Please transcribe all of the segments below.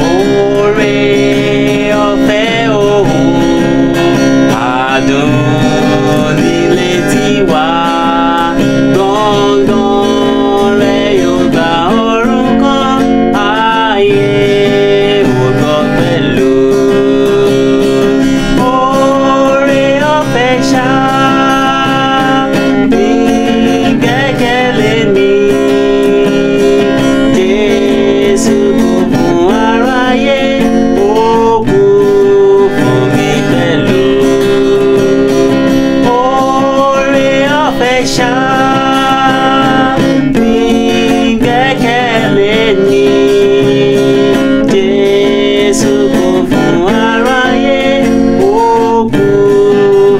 Oore ọ̀fẹ́ òun adùn nílé tiwa. Gbọ̀ngàn rẹ̀ yóò gba orúkọ ayé ògbọ́ pẹ̀lú. Oore ọ̀fẹ́ ṣá ní gbẹ́kẹ̀lé mi. Jésù kú fún aráyé, ó kú fún mi pẹ̀lú. Oore ọ̀fẹ́ ṣá ní gbẹ́kẹ̀lé mi. Jésù kú fún aráyé, ó kú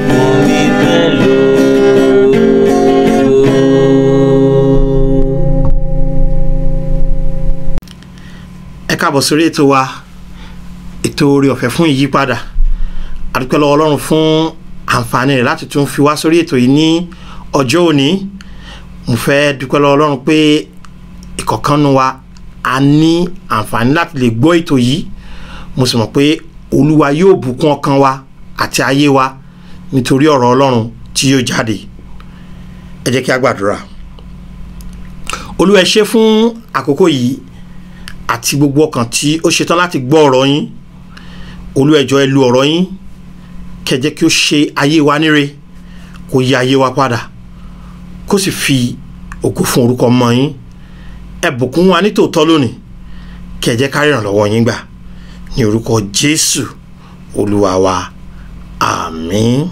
fún mi pẹ̀lú. Ẹ káàbọ̀ sórí ètò wa, ètò oore ọ̀fẹ́ fún ìyípadà. A dúpẹ́ lọ́wọ́ Ọlọ́run fún àǹfààní rẹ̀ láti tún fi wá sórí ètò yìí ní ọjọ́ òní. Mo fẹ́ dúpẹ́ lọ́wọ́ Ọlọ́run pé ìkọ̀ọ̀kan wa a ní àǹfààní láti lè gbọ́ ètò yìí. Mo sì mọ̀ pé Olúwa yóò bùkún ọkàn wa àti ayé wa nítorí ọ̀rọ̀ Ọlọ́run tí yóò jáde. Ẹ jẹ́ kí a gbàdúrà. Olúwa, ẹ ṣé fún àkókò yìí àti gbogbo ọkàn tí ó ṣetán láti gbọ́ ọ̀rọ̀ yín. Olúwa, ẹ jọ̀ọ́ ẹ lu ọ̀rọ̀ yín kẹ́ jẹ́ kí ó ṣe ayé wa níre, kó yí ayé wa padà, kó sì fi ògo fún orúkọ mọ́ yín. Ẹ bùkún wa ní tòótọ́ lónìí, kẹ́ jẹ́ ká rí ìrànlọ́wọ́ yín gbà ní orúkọ Jésù Olúwa wa, àmín.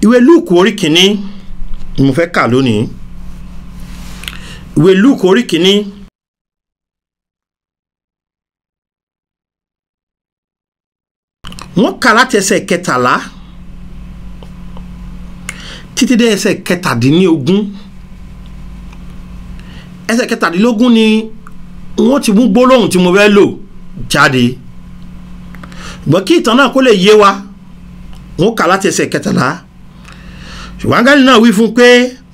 Ìwé Lúùkù orí kìíní ni mo fẹ́ kà lónìí. Ìwé Lúùkù orí kìíní wọ́n kà láti ẹsẹ̀ 13 títí dé ẹsẹ̀ 17. Ẹsẹ̀ 17 ni wọ́n ti mú gbólóhùn tí mo fẹ́ lò jáde. Ṣùgbọ́n kí ìtàn náà kó lè yé wa, wọ́n kà láti ẹsẹ̀ 13. Ṣùgbọ́n áńgẹ́lì náà wí fún pé,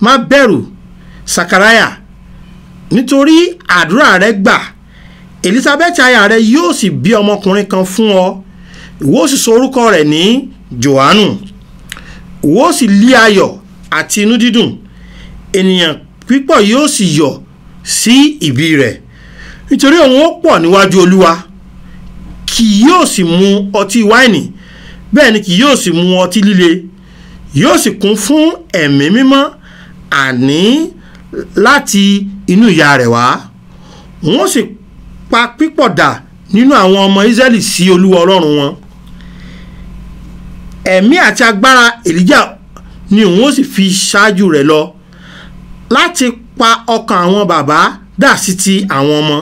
má bẹ̀rù Sakaraya, nítorí àdúrà rẹ gbà. Elizabeth aya rẹ yóò sì bí ọmọkùnrin kan fún ọ. Ìwọ sì sọ orúkọ rẹ̀ ní Jòhánù. Ìwọ sì lí ayọ̀ àti inú dídùn. Ènìyàn pípọ̀ yóò sì yọ̀ sí ìbí rẹ̀, nítorí òun ó pọ̀ níwájú Olúwa. Kì yóò sì mu ọtí wáìnì, bẹ́ẹ̀ ni kì yóò sì mu ọtí líle. Yóò sì kún fún ẹ̀mí mímọ́, àní láti inú ìyá rẹ̀ wá. Wọ́n sì pa pípọ̀ dà nínú àwọn ọmọ Ísírẹ́lì sí Olúwa Ọlọ́run wọn. Ẹ̀mí àti agbára Èlíjà ni òun ó sì fi ṣáájú rẹ̀ lọ, láti pa ọkàn àwọn bàbá dà sí ti àwọn ọmọ,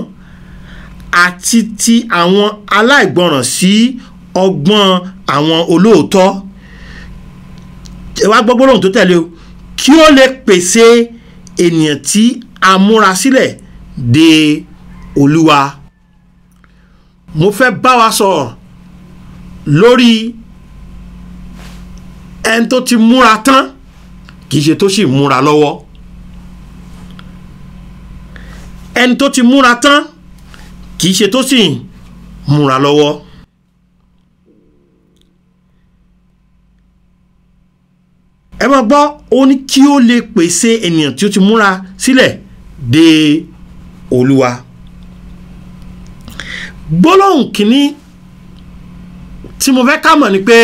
àti ti àwọn aláìgbọràn sí ọgbọ́n àwọn olóòótọ́. Ẹ wá gbọ́ gbólóhùn tó tẹ̀lé o. Kí ó lè pèsè ènìyàn tí a múra sílẹ̀ de Olúwa. Mo fẹ́ bá wa sọ̀rọ̀ lórí ẹni tó ti múra tán, kìí ṣe tó sì múra lọ́wọ́. Ẹni tó ti múra tán, kìí ṣe tó sì múra lọ́wọ́. Ẹ máa gbọ́, ó ní kí ó lè pèsè ènìyàn tí ó ti múra sílẹ̀ de Olúwa. Gbólóhùn kìíní tí mo fẹ́ ká mọ̀ ni pé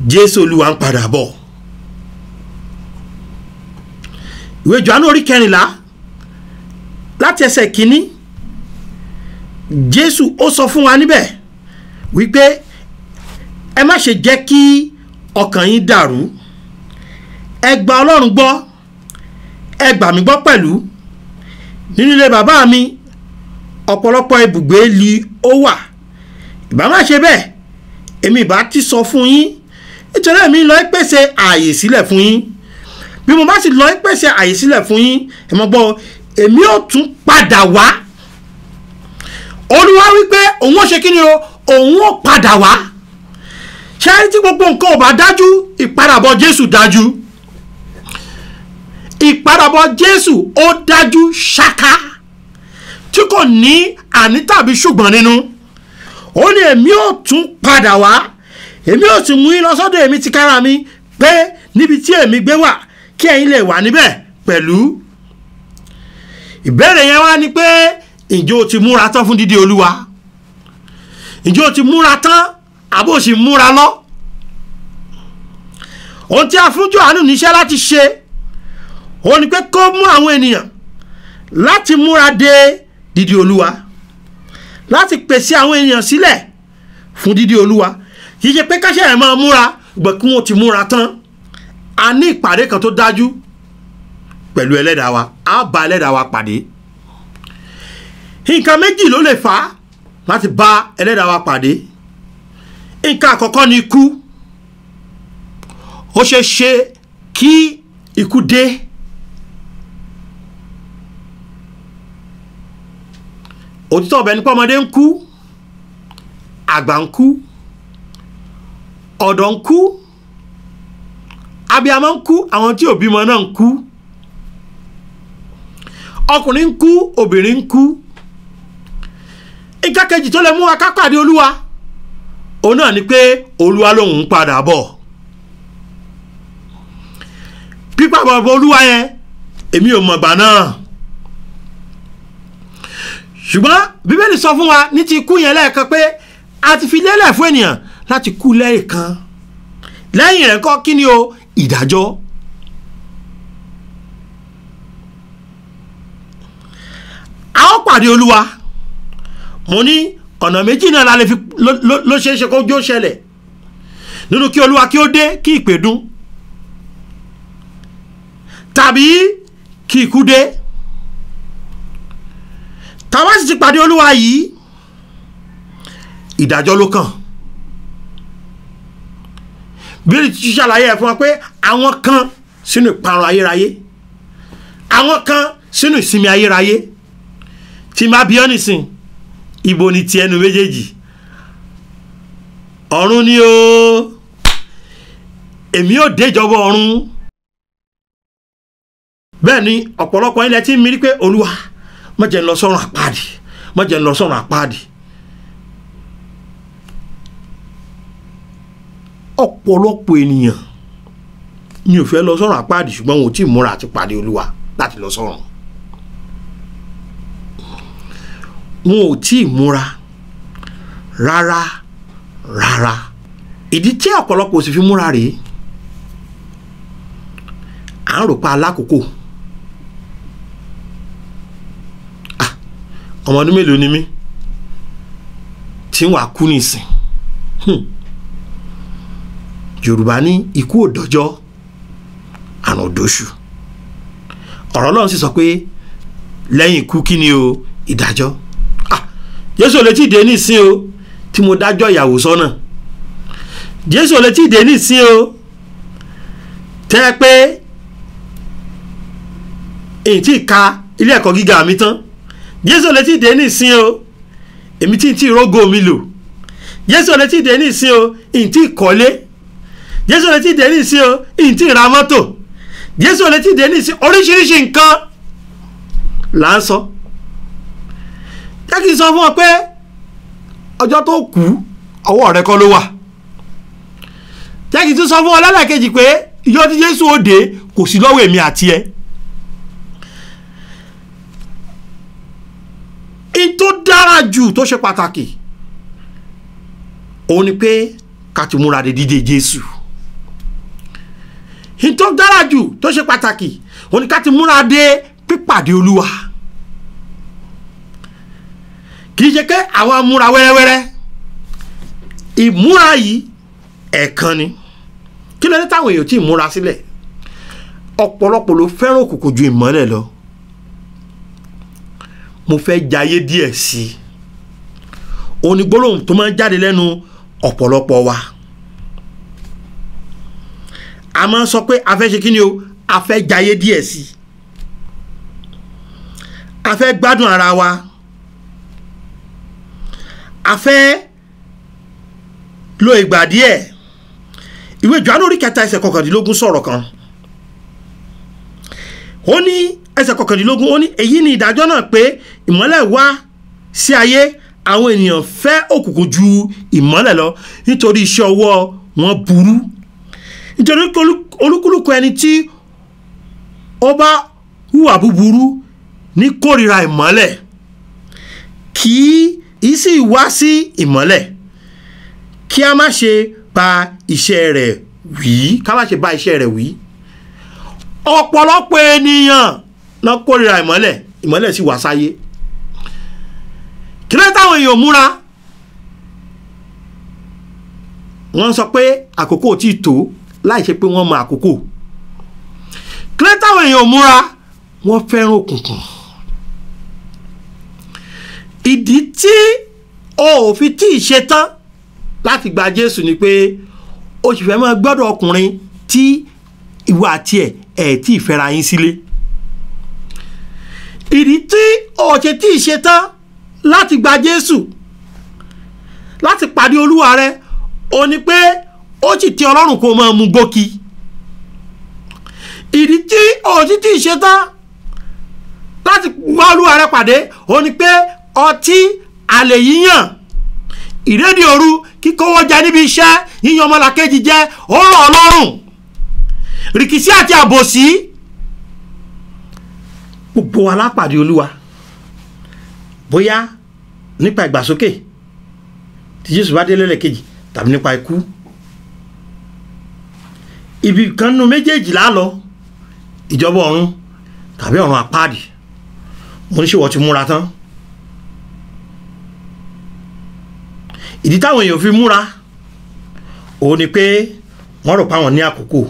Jésù Olúwa ń padà bọ̀. Ìwé Jòhánù orí 14 láti ẹsẹ̀ 1. Jésù ó sọ fún wa níbẹ̀ wípé ẹ má ṣe jẹ́ kí ọkàn yín dàrú. Ẹ gba Ọlọ́run gbọ́, ẹ gbà mí gbọ́ pẹ̀lú. Nínú ilé bàbá mi ọ̀pọ̀lọpọ̀ ibùgbé li ó wà. Ìbá má ṣe bẹ́ẹ̀, èmi ìbá ti sọ fún yín, nítorí èmi lọ pèsè ààyè sílẹ̀ fún yín. Bí mo bá sì lọ pèsè ààyè sílẹ̀ fún yín, ẹ mọ̀ gbọ́, èmi ó tún padà wá. Olúwa wípé òun ó ṣe kí ni o, òun ó padà wá. Ṣé tí gbogbo nǹkan ò bá dájú, ìpadàbọ̀ Jésù dájú. Ìpadàbọ̀ Jésù ó dájú ṣáká. tí kò ní àní tàbí ṣùgbọ́n nínú. Ó ní èmi ò tún padà wá, èmi ò sì mú yín lọ sọ́dọ̀ èmi tìkára mi, pé níbi tí èmi gbé wà kí ẹ̀yin lè wà níbẹ̀ pẹ̀lú. Ìbéèrè yẹn wá ní pé ǹjẹ́ o ti múra tán fún dídé Olúwa? Ǹjẹ́ o ti múra tán àbó sì múra lọ? Ohun tí a fún Jòhánù níṣẹ́ láti ṣe ó ní pé kó mú àwọn ènìyàn láti múra dé dídé Olúwa, láti pèsè àwọn ènìyàn sílẹ̀ fún dídé Olúwa. Kì í ṣe pé káṣẹ́ ẹ̀ máa múra gbọ̀n kí wọ́n ti múra tán. A ní ìpàdé kan tó dájú pẹ̀lú ẹlẹ́dàá wa, a bá ẹlẹ́dàá wa pàdé. Nǹkan méjì ló lè fà á láti bá ẹlẹ́dàá wa pàdé. Nǹkan àkọ́kọ́ ni ikú. Ó ṣe ṣe kí ikú dé. Òtítọ́ ọbẹ̀ ní pé ọmọdé ń kú, àgbà ń kú, ọ̀dọ́ ń kú, abiyamọ ń kú, àwọn tí ò bímọ náà ń kú, ọkùnrin ń kú, obìnrin ń kú. Nǹkan kejì tó lè mú wa ká pàdé Olúwa òun náà ni pé Olúwa lòun ń padà bọ̀. Pípadà bọ̀ Olúwa yẹn èmi ò mọ̀gbà náà, ṣùgbọ́n Bíbélì sọ fún wa ní ti ikú yẹn lẹ́ẹ̀kan pé a ti fi lélẹ̀ fún ènìyàn láti kú lẹ́ẹ̀kan. Lẹ́yìn rẹ̀ kọ́ kí ni o? Ìdájọ́. A ó pàdé Olúwa. Mo ní ọ̀nà méjì náà la lè fi ló ṣe é ṣe kó jó ṣẹlẹ̀. Nínú kí Olúwa kí ó dé kí ìpè dún, tàbí kí ikú dé. Tàwa sì ti pàdé Olúwa yìí, ìdájọ́ ló kàn. Bíbélì ti ṣàlàyé ẹ̀ fún wa pé àwọn kan sínú ìparun ayérayé, àwọn kan sínú ìsinmi ayérayé. Tí má bí ọ́ nìsín, ibo ni ti ẹnu méjèèjì? Ọ̀run ni o, èmi ò dé ìjọba ọ̀run. Bẹ́ẹ̀ ni ọ̀pọ̀lọpọ̀ ilẹ̀ tí ń mirí pé Olúwa má jẹ́ n lọ sọ́run àpáàdì, má jẹ́ n lọ sọ́run àpáàdì. Ọ̀pọ̀lọpọ̀ ènìyàn ni ò fẹ́ lọ sọ́run àpáàdì, ṣùgbọ́n wọn ò tí ì múra àti pàdé Olúwa láti lọ sọ́run. Wọn ò tí ì múra rárá. Ìdí tí ọ̀pọ̀lọpọ̀ sì fi múra rèé. À ń rò pa alákòókò. Ọmọ ọdún mélòó ni mí tí ń wà kú nìsín? Yorùbá ní ikú ò dọ́jọ́, àrùn ò dóṣù. Ọ̀rọ̀ Ọlọ́run sì sọ pé lẹ́yìn ikú kí ni o? Ìdájọ́. Jésù ò lè tí ì dé nísìn o tí mo dájọ́ ìyàwó sọ́nà. Jésù ò lè tí ì dé nísìn o tẹ́ pé èyí tí ka ilé ẹ̀kọ́ gíga mi tán. Jésù ò lè tí ì dé nísìn o èmi tí rógó mi lò. Jésù ò lè tí ì dé nísìn o èyí tí kọ́lé. Jésù ò lè tí ì dé nísìn o èyí tí ra mọ́tò. Jésù ò lè tí ì dé nísìn oríṣiríṣi nǹkan là ń sọ. Jẹ́ kí n sọ fún ọ pé ọjọ́ tó kù ọwọ́ rẹ kọ́ ló wà. Jẹ́ kí n tún sọ fún ọ lẹ́lẹ́kejì pé ìjọ tí Jésù ó dé kò sí lọ́wọ́ èmi àti ẹ. In tó dára jù tó ṣe pàtàkì òun ni pé ká ti múra de dídé Jésù. In tó dára jù tó ṣe pàtàkì òun ni ká ti múra de pípàdé Olúwa. Kì í ṣe pé àwọn amúra wẹ́rẹ́wẹ́rẹ́. Ìmúra yìí ẹ̀kan ni. Kí ló dé táwọn èèyàn tí ì múra sílẹ̀? Ọ̀pọ̀lọpọ̀ ló fẹ́ràn òkùnkùn ju ìmọ́lẹ̀ lọ. Mo fẹ́ jayé díẹ̀ sí i. Òun ni gbólóhùn tó máa ń jáde lẹ́nu ọ̀pọ̀lọpọ̀ wa. A máa ń sọ pé a fẹ́ ṣe kí ni o? A fẹ́ jayé díẹ̀ sí i. A fẹ́ gbádùn ara wa. A fẹ́ lo ìgbà díẹ̀. Ìwé Jòhánù orí 3 ẹsẹ̀ 19 sọ̀rọ̀ kan. Ó ní ẹsẹ̀ kọkàndínlógún ó ní èyí ni ìdájọ́ náà pé ìmọ́lẹ̀ wá sí ayé àwọn ènìyàn fẹ́ òkùnkùn ju ìmọ́lẹ̀ lọ nítorí iṣẹ́ ọwọ́ wọn burú. Nítorí olúkúlùkù ẹni tí ó bá hùwà búburú ní kórìíra ìmọ́lẹ̀ kì í sì wá sí ìmọ́lẹ̀ kí a má ṣe bà iṣẹ́ rẹ̀ wí. Ká má ṣe bà iṣẹ́ rẹ̀ wí. Ọ̀pọ̀lọpọ̀ ènìyàn náà kórìíra ìmọ́lẹ̀ sì wá sáyé. Kí ló táwọn èèyàn múra? Wọ́n sọ pé àkókò tí tó láì ṣe pé wọ́n mọ àkókò. Kí ló táwọn èèyàn múra? Wọ́n fẹ́ràn òkùnkùn. Ìdí tí o ò fi tí ì ṣe tán láti gba Jésù ni pé o sì fẹ́ máa gbọ́dọ̀ ọkùnrin tí ìwọ àti ẹ̀ tí ì fẹ́ra yín sílé. Ìdí tí o ṣe tí ì ṣe tán láti gba Jésù láti pàdé Olúwa rẹ o ní pé ó sì ti Ọlọ́run kó máa mú gbókì. Ìdí tí o ṣe tí ì ṣe tán láti wá Olúwa rẹ pàdé o ní pé ọtí, àlè yíyàn, ìrédè òru, kíkówó jẹ níbi iṣẹ́, yíyan ọmọlàkejì jẹ, ó rọ̀ Ọlọ́run, rìkísí àti àbòsí. Gbogbo wa lápàdé Olúwa, bóyá nípa ìgbàsókè tí Jésù bá dé lẹ́lẹ́kejì tàbí nípa ikú. Ibi kan nínú méjèèjì la lọ, ìjọba ọ̀run tàbí ọ̀run àpáàdì. Mo ní ṣé wọ́n ti múra tán? Ìdí táwọn èèyàn fi múra òun ni pé wọ́n rò páwọn ní àkókò.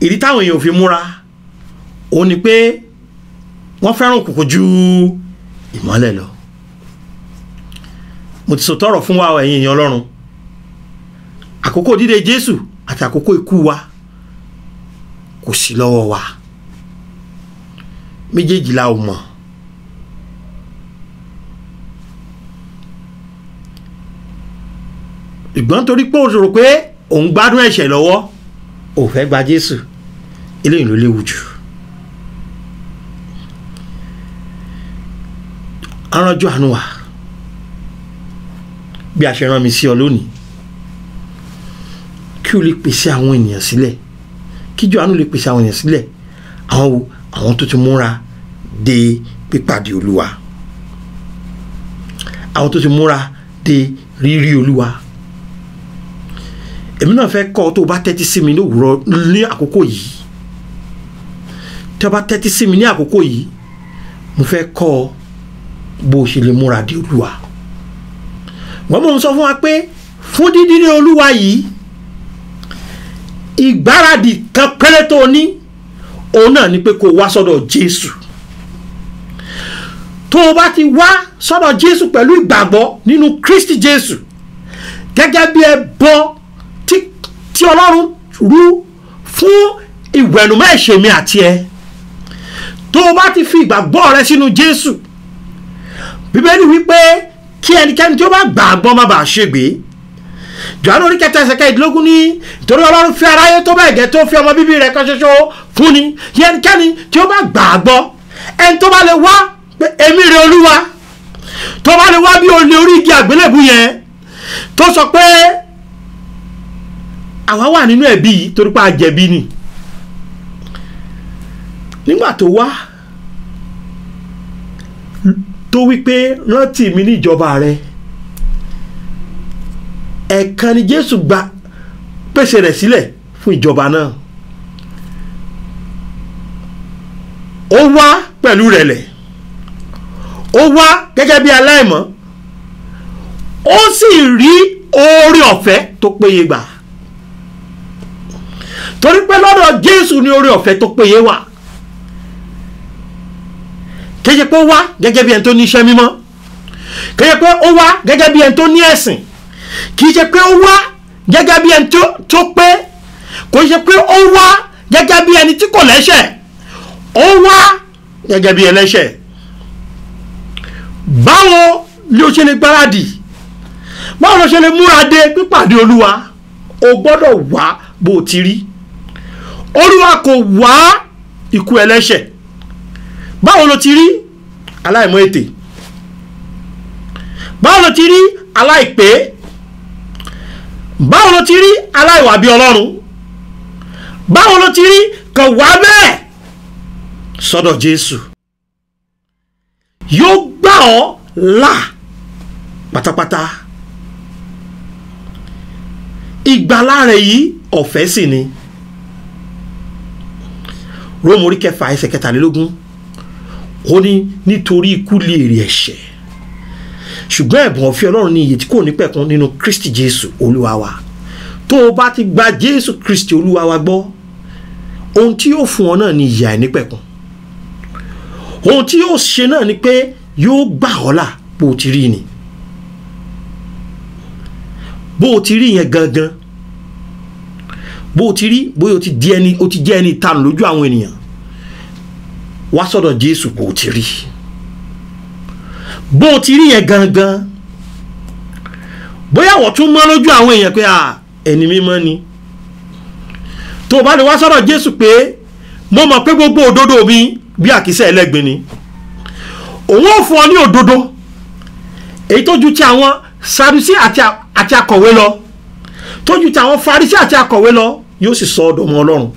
Ìdí táwọn èèyàn fi múra òun ni pé wọ́n fẹ́ràn òkùnkùn ju ìmọ́lẹ̀ lọ. Mo ti sọ̀tọ̀rọ̀ fún wa ẹ̀yin èèyàn Ọlọ́run. Àkókò dídé Jésù àti àkókò ikú wa kò sí lọ́wọ́ wa. Méjèèjì la ò mọ̀. Ìgbọ́n torí pé o rò pé òun gbádùn ẹ̀ṣẹ̀ lọ́wọ́ ò fẹ́ gba Jésù, eléyìí ló léwu jù. Aránjú àánú wa bí a ṣe rán mi sí ọ lónìí kí o lè pèsè àwọn ènìyàn sílẹ̀, kí Jòhánù lè pèsè àwọn ènìyàn sílẹ̀. Àwọn tó ti múra de pípàdé Olúwa, àwọn tó ti múra de rírí Olúwa. Èmi náà fẹ́ kọ́ tó bá tẹ́tí sí mi lówùúrọ̀ ní àkókò yìí. Tí o bá tẹ́tí sí mi ní àkókò yìí, mo fẹ́ kọ́ bó ṣe lè múra de Olúwa. Wọ́n mọ̀ ń sọ fún wa pé fún dídí Olúwa yìí, ìgbáradì kan péré tó ní òun náà ni pé kó wá sọ́dọ̀ Jésù. Tó o bá ti wá sọ́dọ̀ Jésù pẹ̀lú ìgbàgbọ́ nínú Kristi Jésù gẹ́gẹ́ bí ẹbọ tí Ọlọ́run rú fún ìwẹ̀nùmọ́ ẹ̀ṣẹ̀ mi àti ẹ, tó o bá ti fi ìgbàgbọ́ rẹ sínú Jésù, Bíbélì wípé kí ẹnikẹ́ni tí ó bá gbàgbọ́ má bàa ṣègbé. Jòhánù orí 3:15 ní nítorí Ọlọ́run fi aráyé tó bẹ́ẹ̀ gẹ́ tó fi ọmọ bíbí rẹ̀ kan ṣoṣo fún ni, kí ẹnikẹ́ni tí ó bá gbàgbọ́, ẹni tó bá lè wá pé èmi rè Olúwa, tó bá lè wá bí olè orí igi àgbélébù yẹn tó sọ pé àwa wà nínú ẹ̀bi yìí torí pé a jẹ̀bi ni. Nígbà tó wá tó wípé rántí mi ní ìjọba rẹ, ẹ̀kan ni Jésù gba pèsè rẹ̀ sílẹ̀ fún ìjọba náà. Ó wá pẹ̀lú rẹ̀lẹ̀, ó wá gẹ́gẹ́ bí aláìmọ́, ó sì rí oore ọ̀fẹ́ tó péye gbà. Torí pé lọ́dọ̀ Jésù ni oore ọ̀fẹ́ tó péye wà. Kì í ṣe pé ó wá gẹ́gẹ́ bí ẹni tó ní iṣẹ́ mímọ́, kì í ṣe pé ó wá gẹ́gẹ́ bí ẹni tó ní ẹ̀sìn, kì í ṣe pé ó wá gẹ́gẹ́ bí ẹni tó pé, kò ṣe pé ó wá gẹ́gẹ́ bí ẹni tí kò lẹ́ṣẹ̀, ó wá gẹ́gẹ́ bí ẹlẹ́ṣẹ̀. Báwo ló ṣe lè gbáradì? Báwo ló ṣe lè múra de pípàdé Olúwa? O gbọ́dọ̀ wá bó ti rí. Olúwa kò wá ikú ẹlẹ́ṣẹ̀, báwo ló ti rí aláìmọ̀ ètè? báwo ló ti rí aláìpé? báwo ló ti rí aláìwà bí Ọlọ́run? báwo ló ti rí kàn wá bẹ́ẹ̀ sọ́dọ̀ Jésù? yóò gbà ọ́ là pátápátá. ìgbàlà rẹ̀ yìí ọ̀fẹ́ sì ni. Róòmù orí 4 ẹsẹ̀ 23 ó ní nítorí ikú lè èrè ẹ̀ṣẹ̀, ṣùgbọ́n ẹ̀bùn ọ̀fẹ́ Ọlọ́run ní ìyè tí kò ní pẹ̀kun nínú Kristi Jésù Olúwa wa. tó o bá ti gba Jésù Kristi Olúwa wa gbọ́, ohun tí yóò fún ọ náà ni ìyè àìnípẹ̀kun. ohun tí yóò ṣe náà ni pé yóò gbà ọ́ là bó o ti rí ni. bó o ti rí yẹn gangan, bó o ti rí bóyá o ti jẹ́ ẹni ìtanù lójú àwọn ènìyàn, wá sọ́dọ̀ Jésù bó o ti rí. bó o ti rí yẹn gangan, bóyá wọ́n tún mọ́ lójú àwọn èèyàn pé ẹni mímọ́ ni, tó o bá lè wá sọ́dọ̀ Jésù pé mo mọ̀ pé gbogbo òdodo mi bí àkísà ẹlẹ́gbin ni, òun ò fún ọ ní òdodo èyí tó ju ti àwọn Sadusí àti akọ̀wé lọ, tó ju ti àwọn Farisí àti akọ̀wé lọ, yóò sì sọ ọ̀dọ̀ ọmọ Ọlọ́run.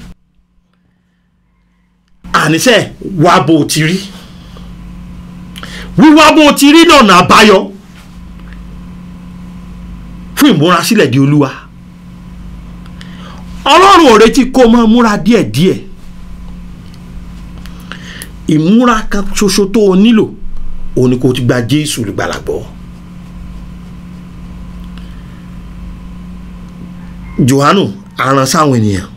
àníṣe wá bó o ti rí, wíwá bó o ti rí lọ́nà àbáyọ fún ìmúrasílẹ̀ di Olúwa. Ọlọ́run ò retí kó máa múra díẹ̀díẹ̀. ìmúra kan ṣoṣo tó o nílò òun ni kó ti gba Jésù olùgbàlà gbọ́. Jòhánù aràn sáwọn ènìyàn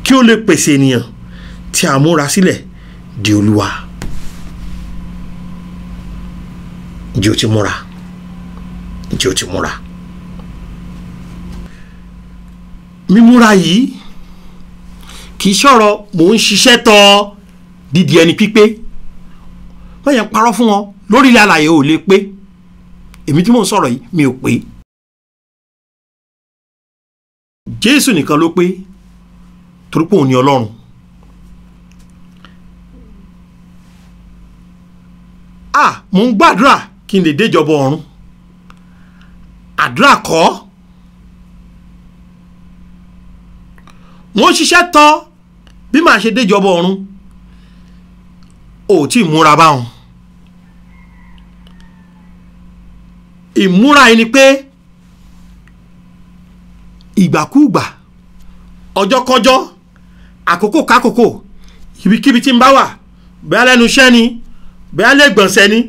kí ó lè pèsè ènìyàn tí a múra sílẹ̀ di Olúwa. ǹjẹ́ o ti múra? ǹjẹ́ o ti múra? mímúra yìí kì í ṣọ̀rọ̀ mò ń ṣiṣẹ́ tọ́ dídi ẹni pípé. wọ́n yẹn parọ́ fún wọn lórí ilẹ̀ alààyè ò lè pé. èmi tí mò ń sọ̀rọ̀ yìí mi ò pé. Jésù nìkan ló pé, torí pé òun ni Ọlọ́run. mò ń gbàdúrà kí n lè déjọba ọ̀run. àdúrà kọ́. mo ń ṣiṣẹ́ tọ́ bí màá ṣe déjọba ọ̀run. ò tí ì múra báwọn. ìmúra yìí ni pé ìgbàkúùgbà, ọjọ́kọ́jọ́, àkókò kákòókò, ibikíbi tí ń bá wà, bẹ́ẹ̀ lẹ́nu iṣẹ́ ni, bẹ́ẹ̀ lè gbọ̀nsẹ̀ ni,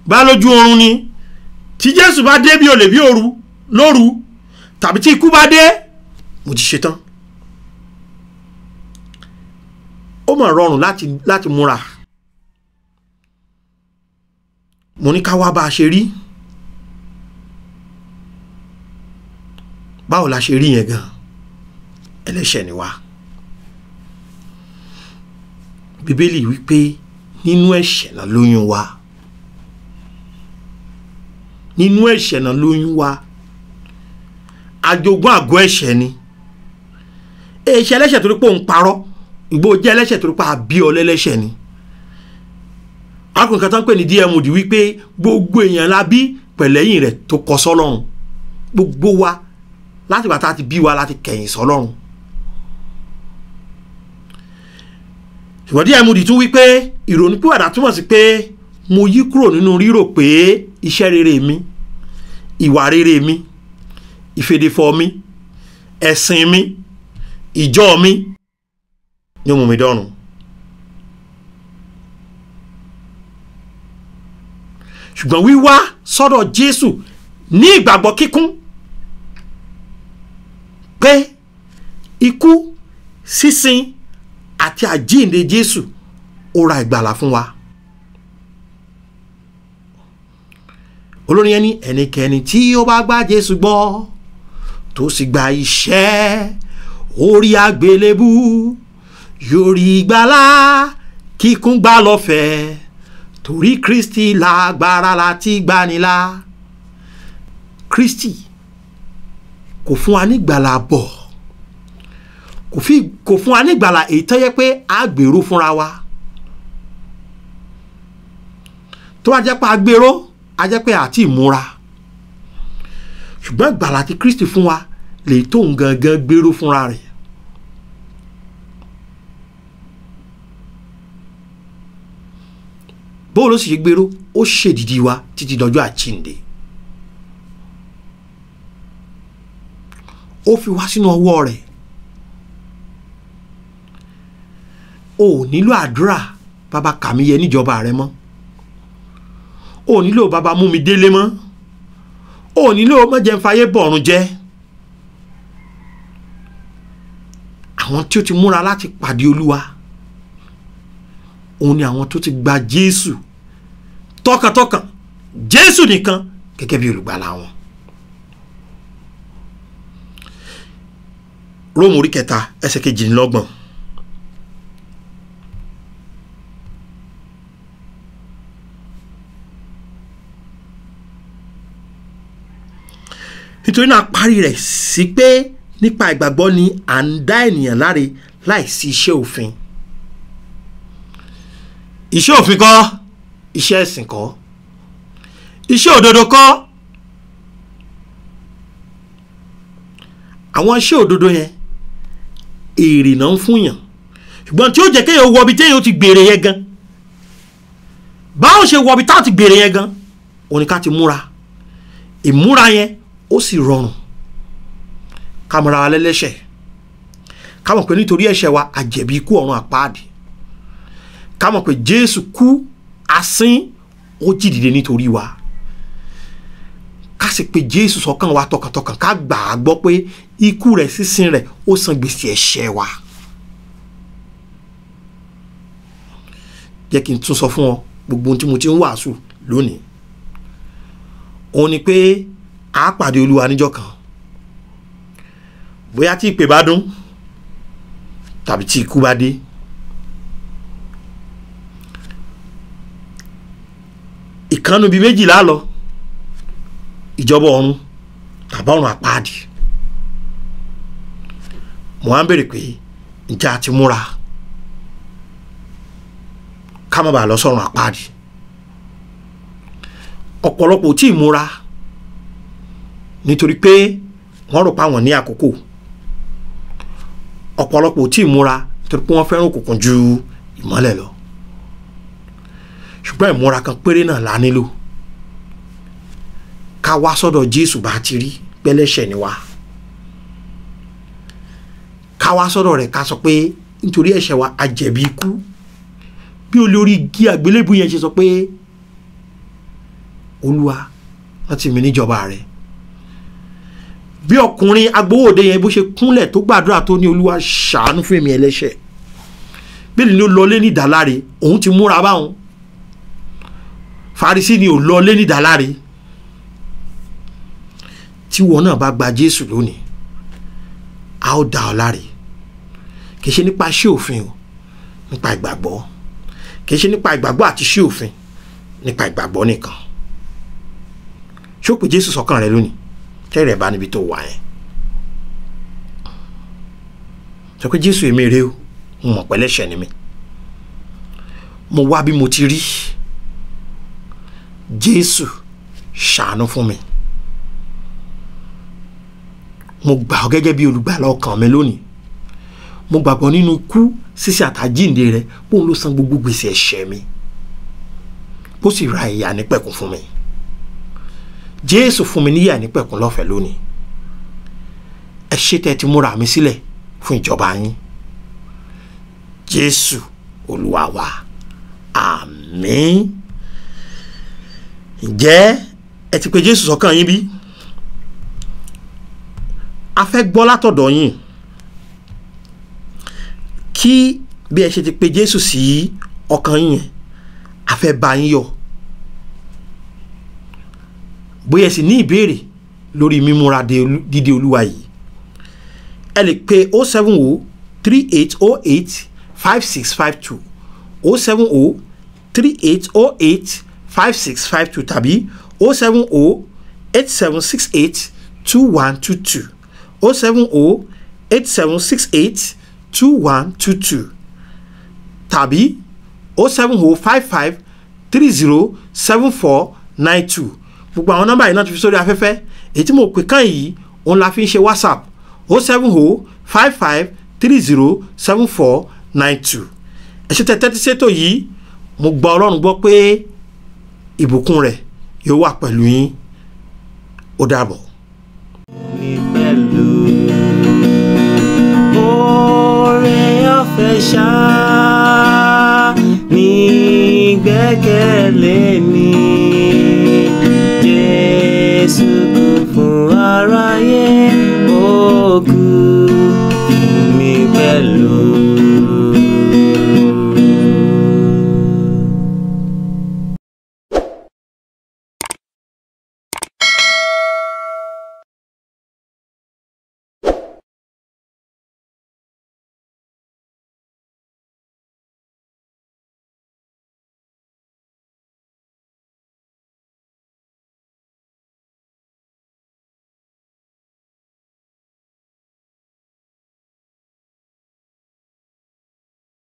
bẹ́ẹ̀ lójú oorun ni, tí Jésù bá dé bí olè bí òru lóru, tàbí tí ikú bá dé, mo ti ṣetán. ó mà rọrùn láti múra. mo ní ká wá bá a ṣe rí. báwo la ṣe rí yẹn gan? ẹlẹ́ṣẹ̀ ni wá. Bíbélì wípé nínú ẹ̀ṣẹ̀ náà lóyún wa. nínú ẹ̀ṣẹ̀ náà lóyún wa. àjogún àgọ́ ẹ̀ṣẹ̀ ni. ẹ̀ṣẹ̀ ẹlẹ́ṣẹ̀ torí pé òun parọ́, ìgbó jẹ́ ẹlẹ́ṣẹ̀ torí pé àbí ọlẹ́lẹ́ṣẹ̀ ni. arákùnrin kan tó ń pè ní DMD wípé gbogbo èèyàn la bí pẹ̀lẹ́yìn rẹ̀ tó kọ sọ́lọ́run. gbogbo wa láti bàtà ti bí wa láti kẹ̀yìn sọ́lọ́run. ṣùgbọ́n DMD tún wípé ìrònúpìwàdà túmọ̀ sí pé mo yí kúrò nínú rírò pé iṣẹ́ rere mi, ìwà rere mi, ìfèdèfọ̀ mi, ẹ̀sìn mi, ìjọ mi ni ó mú mi dọ́run. ṣùgbọ́n wíwá sọ́dọ̀ Jésù ní ìgbàgbọ́ kíkún pé ikú, sísin àti àjíǹde Jésù ó ra ìgbàlà fún wa. olórin yẹn ní ẹnikẹ́ni tí ó bá gba Jésù gbọ́ tó sì gba iṣẹ́ orí àgbélébù yóò rí ìgbàlà kíkún gbà lọ́fẹ̀ẹ́, torí Kristi lágbára láti gbanilá. Kristi kò fún wa ní ìgbàlà bọ̀, kò fún wa ní ìgbàlà èyí tó yẹ pé a gbèrú fúnra wa. tó wá jẹ́ pé agbéró a jẹ́ pé àti ìmúra ṣùgbọ́n ìgbàlà tí Kristi fún wa lè tó ń gangan gbéró fúnra rẹ̀. bó ló sì ṣe gbéró ó ṣèdìdí wa títí dọjọ́ àjíǹde ó fi wá sínú ọwọ́ rẹ̀. o ò nílò àdúrà bàbá kà mí yẹ níjọba rẹ mọ́, o ò nílò bàbá mú mi délé mọ́, o ò nílò mọ́jẹ́ ń fayé bọ̀rùn jẹ́. àwọn tí ó ti múra láti pàdé Olúwa òun ni àwọn tó ti gba Jésù tọkàntọkàn, Jésù nìkan gẹ́gẹ́ bí olùgbàlà wọn. Róòmù orí 3 ẹsẹ̀ 22. nítorí náà parí rẹ̀ sí pé nípa ìgbàgbọ́ ni à ń dá ènìyàn láre láìsí iṣẹ́ òfin. iṣẹ́ òfin kọ́, iṣẹ́ ẹ̀sìn kọ́, iṣẹ́ òdodo kọ́. àwọn iṣẹ́ òdodo yẹn èrè náà ń fúnyàn, ṣùgbọ́n tí ó jẹ́ kéèyàn wọbi téèyàn ó ti gbèrè yẹn gan. báwo ṣe wọbi tá ti gbèrè yẹn gan? òní ká ti múra, ìmúra yẹn ó sì rọrùn. ká mọ̀ra wa lẹ́lẹ́ṣẹ̀, ká mọ̀ pé nítorí ẹ̀ṣẹ̀ wa àjẹ̀bí ikú ọ̀run àpáàdì, ká mọ̀ pé Jésù kú asín ó jí dìde nítorí wa, ká sì pé Jésù sọ́kàn wa tọkàntọkàn, ká gbà á gbọ́ pé ikú rẹ̀ sísìn rẹ̀ ó san gbèsè ẹ̀ṣẹ̀ wa. jẹ́ kí n tún sọ fún ọ gbogbo ohun tí mo ti ń wàásù lónìí, òun ni pé a pàdé Olúwa níjọ́ kan, bóyá tí ìpè bá dún tàbí tí ikú bá dé. ìkànnì bíi méjìlá lọ, ìjọba ọ̀run tàbí ọ̀run àpáàdì. mo á ń bèrè pé ǹjẹ́ a ti múra ká má bàa lọ sọ́run àpáàdì? ọ̀pọ̀lọpọ̀ tí ì múra nítorí pé wọ́n rò pé àwọn ní àkókò. ọ̀pọ̀lọpọ̀ tí ì múra nítorí pé wọ́n fẹ́ràn òkùnkùn ju ìmọ́lẹ̀ lọ. ṣùgbọ́n ìmúra kan péré náà la nílò. ká wá sọ́dọ̀ Jésù bá ti rí pẹ́lẹ́ṣẹ̀ ni wá. ká wá sọ́dọ̀ rẹ̀ ká sọ pé nítorí ẹ̀ṣẹ̀ wa a jẹ̀bi ikú. bí olórí igi àgbélébùú yẹn ṣe sọ pé Olúwa rántí mi níjọba rẹ̀. bí ọkùnrin agbowóde yẹn bó ṣe kúnlẹ̀ tó gbàdúrà tó ní Olúwa ṣàánú fún èmi ẹlẹ́ṣẹ̀, bí ló lọlé ní ìdáláre, òun ti múra báwọn. Farisí ni ò lọlé ní ìdáláre. tí wọn náà bá gba Jésù lónìí, a ó dá ọ láre. kì í ṣe nípa iṣẹ́ òfin o, nípa ìgbàgbọ́. kì í ṣe nípa ìgbàgbọ́ àti iṣẹ́ òfin, nípa ìgbàgbọ́ nìkan. ṣó pé Jésù sọ́kàn rẹ lónìí, tẹ́rẹ̀ bá níbi tó wà yẹn. sọ pé Jésù èmi rè o, mo mọ̀ pẹ́lẹ́ṣẹ̀ ni mi, mo wá bí mo ti rí. Jésù ṣàánú fún mi. mo gbà ọ́ gẹ́gẹ́ bí olùgbàlà ọkàn mi lónìí. mo gbàgbọ́ nínú ikú, sísí àtàjíǹde rẹ̀, bóun ló san gbogbo gbèsè ẹ̀ṣẹ̀ mi, bó sì ra ìyà nípẹ̀kun fún mi. Jésù fún mi níyà nípẹ̀kun lọ́fẹ̀ẹ́ lónìí. ẹ ṣé tẹ́ ti múra mi sílẹ̀ fún ìjọba yín. Jésù Olúwa wa, àmín. ǹjẹ́ ẹ ti pè Jésù sọ́kàn yín bí? a fẹ́ gbọ́ látọ̀dọ̀ yín kí bí ẹ ṣe ti pè Jésù sí ọkàn yín yẹn, a fẹ́ bá yín yọ̀. bóyá ẹ sì ní ìbéèrè lórí mímúra dídé Olúwa yìí, ẹ lè pe 07038085652 07038085652 tàbí 07087682122 07087682122 tàbí 07055 307492 gbogbo àwọn nọ́mbà yìí náà ti fi sórí afẹ́fẹ́ èyí tí mo pè kàn yìí òun la fi ń ṣe WhatsApp 07055307492 ẹ ṣé tẹ́tí sétò yìí mo gba Ọlọ́run gbọ́ pé ìbùkún rẹ̀ yóò wà pẹ̀lú yín ó dàbọ̀. Oore ọ̀fẹ́ ṣá ní gbẹ́kẹ̀lé mi, Jésù kú fún aráyé, ó kú